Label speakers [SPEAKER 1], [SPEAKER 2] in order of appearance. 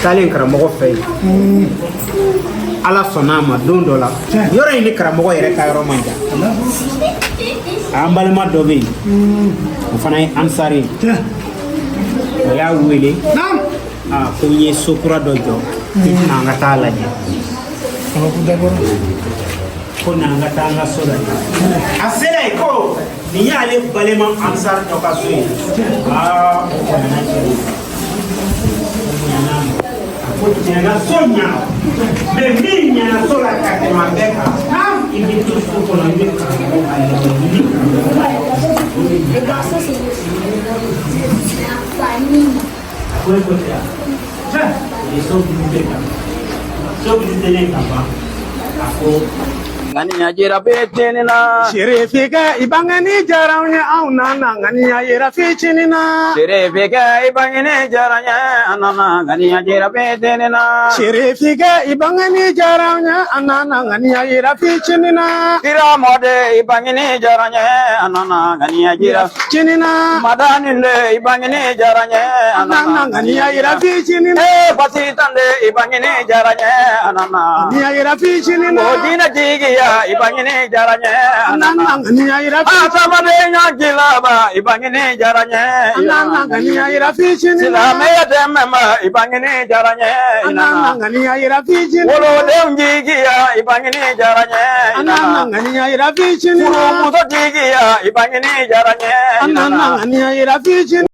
[SPEAKER 1] taalen karamɔgɔ fɛ yen ala sɔnna a ma don dɔ la yɔrɔ in ni karamɔgɔ yɛrɛ ka yɔrɔ man jan an balima dɔ bɛ yen o fana ye ansari ye o y'a wele ko n ye so kura dɔ jɔ n'an ka taa lajɛ ko n'an ka taa an ka so lajɛ a sera yen ko nin y'ale balima ansari dɔ ka so ye o kɔnɔna cɛ ko tiɲɛna so ɲa mɛ min ɲana so la ka tɛmɛ a bɛɛ kan i bɛ to so kɔnɔ i bɛ karamɔgɔ ka ɲini ko e ko tɛ yan o ye so bilite kan so bilitelen ka ban a ko
[SPEAKER 2] Ganiya jira betinina
[SPEAKER 3] Shirifika ibangani jaranya au nana ganiya jira fichinina
[SPEAKER 2] Shirifika ibangini jaranya anana ganiya jira betinina
[SPEAKER 3] Shirifika ibangani jaranya anana ganiya jira fichinina
[SPEAKER 2] Tira mode ibangini jaranya anana ganiya jira
[SPEAKER 3] Chinina
[SPEAKER 2] Madaninde ibangini jaranya
[SPEAKER 3] anana ganiya jira fichinina
[SPEAKER 2] Pasitande ibangini jaranya anana
[SPEAKER 3] ganiya jira fichinina
[SPEAKER 2] Odina jigiya ibangini jaranya
[SPEAKER 3] anana ganiya jira
[SPEAKER 2] Asamade nyagilaba ibangini jaranya
[SPEAKER 3] anana ganiya jira fichinina
[SPEAKER 2] Silame yademema ibangini jaranya
[SPEAKER 3] anana ganiya jira fichinina
[SPEAKER 2] Wolo demjigiya ibangini jaranya
[SPEAKER 3] anana ganiya jira fichinina
[SPEAKER 2] Muso jigiya ibangini jaranya
[SPEAKER 3] anana ganiya jira fichinina